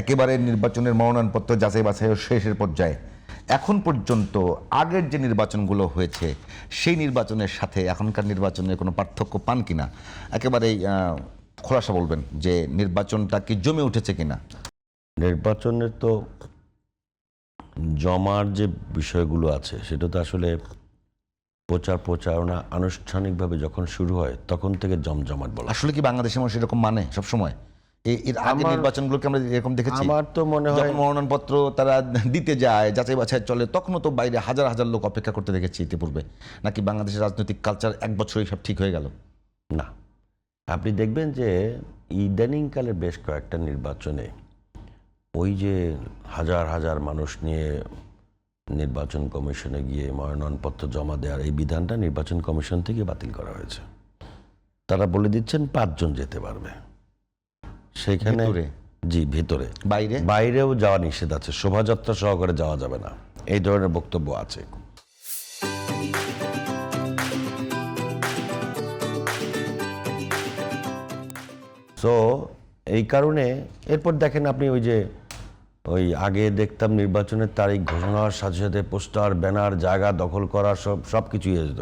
একেবারে নির্বাচনের মনোনয়নপত্র যাচাই বাছাইয়ের শেষের পর্যায়ে এখন পর্যন্ত আগের যে নির্বাচনগুলো হয়েছে সেই নির্বাচনের সাথে এখনকার নির্বাচনের কোনো পার্থক্য পান কিনা একেবারেই খোলাসা বলবেন যে নির্বাচনটা কি জমে উঠেছে কিনা? নির্বাচনের তো জমার যে বিষয়গুলো আছে সেটা তো আসলে প্রচারণা আনুষ্ঠানিকভাবে যখন শুরু হয় তখন থেকে জমজমাট বলা। আসলে কি বাংলাদেশের মানুষ এরকম মানে সবসময়? এর আগের নির্বাচনগুলোকে আমরা এরকম দেখেছি? আমার তো মনে হয় যখন মনোনয়নপত্র তারা দিতে যায়, যাচাই বাছাই চলে, তখনও তো বাইরে হাজার হাজার লোক অপেক্ষা করতে দেখেছি ইতিপূর্বে। নাকি বাংলাদেশের রাজনৈতিক কালচার এক বছরই সব ঠিক হয়ে গেল? না, আপনি দেখবেন যে ইদানিংকালের বেশ কয়েকটা নির্বাচনে ওই যে হাজার হাজার মানুষ নিয়ে নির্বাচন কমিশনে গিয়ে মনোনয়নপত্র জমা দেওয়ার এই বিধানটা নির্বাচন কমিশন থেকে বাতিল করা হয়েছে। তারা বলে দিচ্ছেন 5 জন যেতে পারবে সেখানে। জি, ভিতরে। বাইরেও যাওয়া নিষেধ আছে, শোভাযাত্রা সহকারে যাওয়া যাবে না, এই ধরনের বক্তব্য আছে। সো এই কারণে এরপর দেখেন আপনি ওই আগে দেখতাম নির্বাচনের তারিখ ঘোষণা হওয়ার সাথে সাথে পোস্টার ব্যানার জায়গা দখল করা সব কিছুই হয়ে যেত।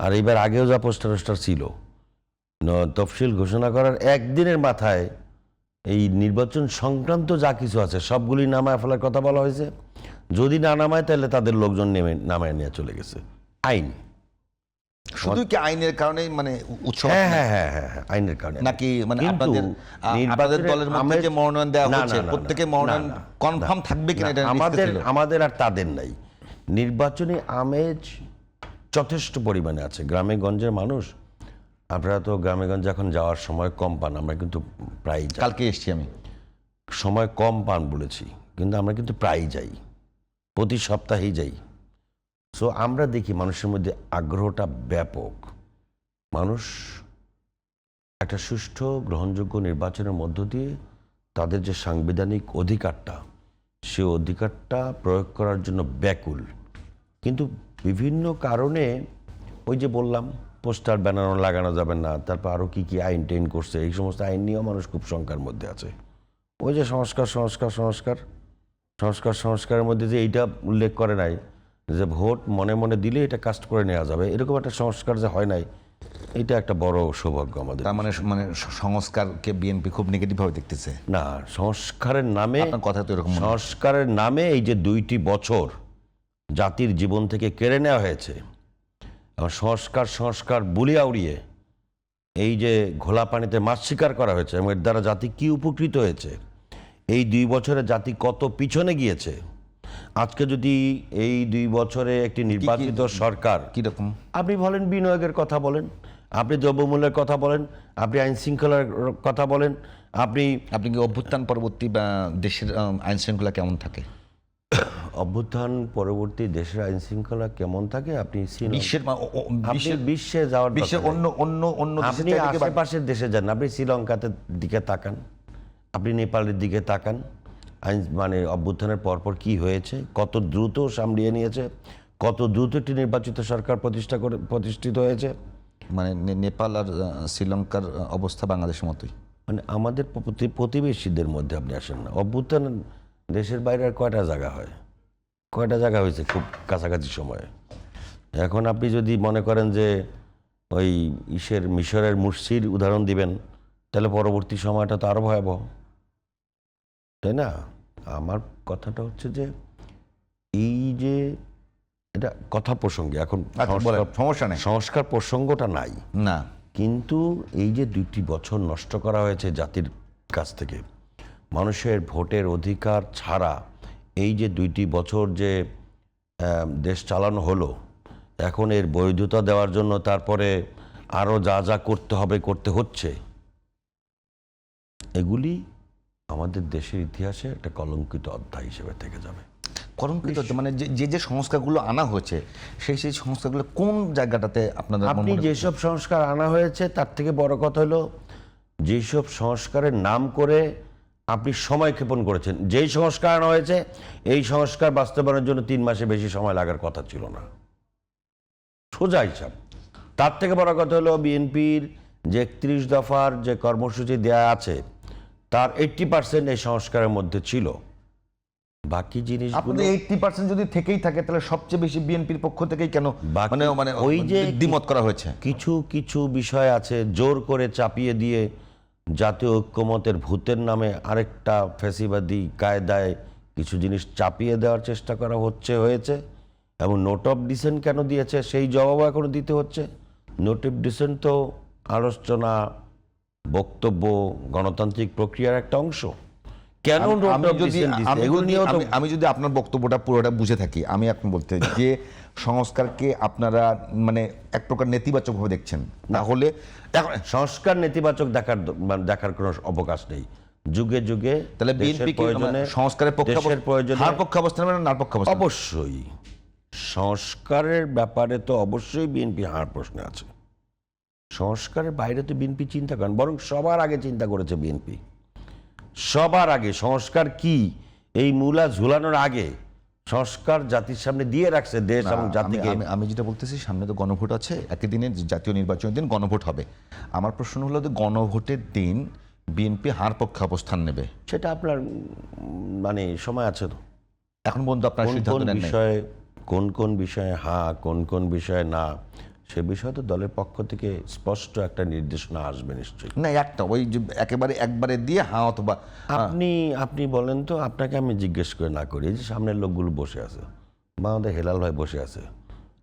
আর এবার আগেও যা পোস্টার ছিল তফসিল ঘোষণা করার একদিনের মাথায় এই নির্বাচন সংক্রান্ত যা কিছু আছে সবগুলি নামায় ফেলার কথা বলা হয়েছে। যদি না নামায় তাহলে তাদের লোকজন নামায় নিয়ে চলে গেছে। আইন শুধু কি আইনের কারণে মানে উৎসব? হ্যাঁ, আইনের কারণে নাকি মানে আপনাদের দলের মধ্যে যে মনোনয়ন দেওয়া হচ্ছে প্রত্যেকে মনোনয়ন কনফার্ম থাকবে কিনা এটা আমাদের আর তাদের নাই। নির্বাচনী আমেজ যথেষ্ট পরিমাণে আছে গ্রামে গঞ্জের মানুষ। আপনারা তো গ্রামে গঞ্জে এখন যাওয়ার সময় কম পান, আমরা কিন্তু প্রায় যাই। কালকে এসছি আমি, সময় কম পান বলেছি, কিন্তু আমরা কিন্তু প্রায় যাই, প্রতি সপ্তাহেই যাই। সো আমরা দেখি মানুষের মধ্যে আগ্রহটা ব্যাপক। মানুষ একটা সুষ্ঠু গ্রহণযোগ্য নির্বাচনের মধ্য দিয়ে তাদের যে সাংবিধানিক অধিকারটা সে অধিকারটা প্রয়োগ করার জন্য ব্যাকুল। কিন্তু বিভিন্ন কারণে ওই যে বললাম পোস্টার ব্যানার লাগানো যাবে না, তারপর আরও কী আইন টেইন করছে, এই সমস্ত আইন নিয়েও মানুষ খুব শঙ্কার মধ্যে আছে। ওই যে সংস্কারের মধ্যে যে এইটা উল্লেখ করে নাই যে ভোট মনে মনে দিলে এটা কাস্ট করে নেওয়া যাবে, এরকম একটা সংস্কার যে হয় নাই, এটা একটা বড় সৌভাগ্য আমাদের। তার মানে সংস্কারকে বিএনপি খুব নেগেটিভভাবে দেখতেছে? না, সংস্কারের নামে, কথা তো এরকম, সংস্কারের নামে এই যে 2টি বছর জাতির জীবন থেকে কেড়ে নেওয়া হয়েছে, সংস্কার বুলিয়া উড়িয়ে এই যে ঘোলা পানিতে মাছ শিকার করা হয়েছে এবং এর দ্বারা জাতি কি উপকৃত হয়েছে, এই 2 বছরে জাতি কত পিছনে গিয়েছে। আজকে যদি এই 2 বছরে একটি নির্বাচিত সরকার, কিরকম আপনি বলেন বিনিয়োগের কথা বলেন, আপনি দ্রব্যমূল্যের কথা বলেন, আপনি আইন শৃঙ্খলার কথা বলেন, আপনি কি অভ্যুত্থান পরবর্তী বা দেশের আইন শৃঙ্খলা কেমন থাকে? অভ্যুত্থান পরবর্তী দেশের আইন শৃঙ্খলা কেমন থাকে আপনি বিশ্বে যাওয়ার, বিশ্বের অন্য আপনি আশেপাশের দেশে যান, আপনি শ্রীলঙ্কাতে দিকে তাকান, আপনি নেপালের দিকে তাকান, আইন মানে অভ্যুত্থানের পরপর কি হয়েছে, কত দ্রুত সামলিয়ে নিয়েছে, কত দ্রুত একটি নির্বাচিত সরকার প্রতিষ্ঠিত হয়েছে। মানে নেপাল আর শ্রীলঙ্কার অবস্থা বাংলাদেশের মতোই। মানে আমাদের প্রতিবেশীদের মধ্যে আপনি আসেন না, অভ্যুত্থান দেশের বাইরে আর কয়টা জায়গা হয়েছে খুব কাছাকাছি সময়ে। এখন আপনি যদি মনে করেন যে ওই মিশরের মুরসির উদাহরণ দিবেন তাহলে পরবর্তী সময়টা তো আরো ভয়াবহ, তাই না? আমার কথাটা হচ্ছে যে এই যে এটা কথা প্রসঙ্গে এখন সমস্যা নেই, সংস্কার প্রসঙ্গটা নাই না, কিন্তু এই যে 2টি বছর নষ্ট করা হয়েছে জাতির কাছ থেকে, মানুষের ভোটের অধিকার ছাড়া এই যে 2টি বছর যে দেশ চালানো হলো, এখন এর বৈধতা দেওয়ার জন্য তারপরে আরও যা করতে হচ্ছে, এগুলি আমাদের দেশের ইতিহাসে একটা কলঙ্কিত অধ্যায় হিসেবে থেকে যাবে। কলঙ্কিত মানে যে সংস্কারগুলো আনা হয়েছে সেই সংস্কারগুলো কোন জায়গাটাতে আপনি যেসব সংস্কার আনা হয়েছে তার থেকে বড় কথা হলো যেসব সংস্কারের নাম করে আপনি সময় ক্ষেপণ করেছেন। যেই সংস্কার আনা হয়েছে এই সংস্কার বাস্তবায়নের জন্য 3 মাসে বেশি সময় লাগার কথা ছিল না, সোজা হিসাব। তার থেকে বড় কথা হলো বিএনপির যে 31 দফার যে কর্মসূচি দেয়া আছে তার 80% এই সংস্কারের মধ্যে ছিল। বাকি জিনিসগুলো আপনাদের 80% যদি থেকেই থাকে তাহলে সবচেয়ে বেশি বিএনপির পক্ষ থেকেই কেন বাকি- মানে মানে ওই যে দ্বিমত করা হয়েছে? কিছু কিছু বিষয় আছে জোর করে চাপিয়ে দিয়ে জাতীয় ঐক্যমতের ভূতের নামে আরেকটা ফ্যাসিবাদী কায়দায় কিছু জিনিস চাপিয়ে দেওয়ার চেষ্টা করা হয়েছে। এবং নোট অফ ডিসেন্ট কেন দিয়েছে সেই জবাবও এখনো দিতে হচ্ছে। নোট অফ ডিসেন্ট তো আলোচনা, বক্তব্য, গণতান্ত্রিক প্রক্রিয়ার একটা অংশ। কেন আমি- নোট আমি অফ যদি ডিসেন্ট দিচ্ছে আমি এগুলো যদি- নিয়েও তো আমি- আমি যদি আপনার বক্তব্যটা পুরোটা বুঝে থাকি, আমি এখন বলতে যে সংস্কারকে আপনারা মানে এক প্রকার নেতিবাচকভাবে দেখছেন, তাহলে সংস্কার নেতিবাচক দেখার কোনো অবকাশ নেই। যুগে যুগে তাহলে দেশের বিএনপি প্রয়োজনে সংস্কারের পক্ষে দেশের প্রয়োজনে হার পক্ষে অবস্থান নেবে না নার পক্ষে অবস্থান? অবশ্যই সংস্কারের ব্যাপারে তো অবশ্যই বিএনপি হার প্রশ্নে আছে। সংস্কারের বাইরে তো বিএনপি চিন্তা করেন, বরং সবার আগে চিন্তা করেছে বিএনপি। সবার আগে সংস্কার কি এই মূলা ঝুলানোর আগে সংস্কার জাতির সামনে দিয়ে রাখছে দেশ এবং জাতিকে। আমি যেটা বলতেছি, সামনে তো গণভোট আছে, একই দিনে জাতীয় নির্বাচনের দিন গণভোট হবে। আমার প্রশ্ন হলো যে গণভোটের দিন বিএনপি হার পক্ষে অবস্থান নেবে, সেটা আপনার মানে সময় আছে তো। এখন পর্যন্ত আপনার কোন সিদ্ধান্ত কোন নেন নাই? বিষয়ে কোন বিষয়ে হ্যাঁ, কোন বিষয়ে না, সে বিষয়ে তো দলের পক্ষ থেকে স্পষ্ট একটা নির্দেশনা আসবে নিশ্চয়ই। না, একটা ওই যে একেবারে একবারে দিয়ে হ্যাঁ অথবা আপনি বলেন তো, আপনাকে আমি জিজ্ঞেস করে না করি, এই যে সামনের লোকগুলো বসে আছে বা আমাদের হেলাল ভাই বসে আছে,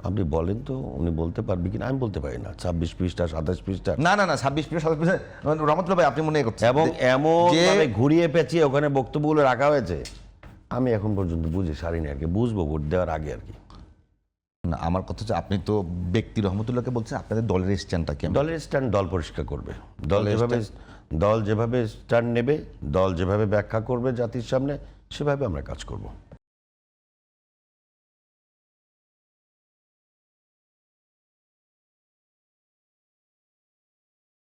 আপনি বলেন তো উনি বলতে পারবে কিনা? আমি বলতে পারি না। 26 পৃষ্ঠা 27 পৃষ্ঠা না 26 পৃষ্ঠা 27 পৃষ্ঠা রহমতুল্লাহ ভাই আপনি মনে করছেন এবং এমন যে- ভাবে ঘুরিয়ে পেঁচিয়ে ওখানে বক্তব্যগুলো রাখা হয়েছে, আমি এখন পর্যন্ত বুঝে সারিনি আর কি, বুঝবো ভোট দেওয়ার আগে আর কি। না, আমার কথা হচ্ছে আপনি তো ব্যক্তি রহমতুল্লাহকে বলছেন, আপনাদের দলের স্ট্যান্ডটা কি? দলের স্ট্যান্ড দল পরিষ্কার করবে। দল যেভাবে স্ট্যান্ড নেবে, দল যেভাবে ব্যাখ্যা করবে জাতির সামনে, সেভাবে আমরা কাজ করব।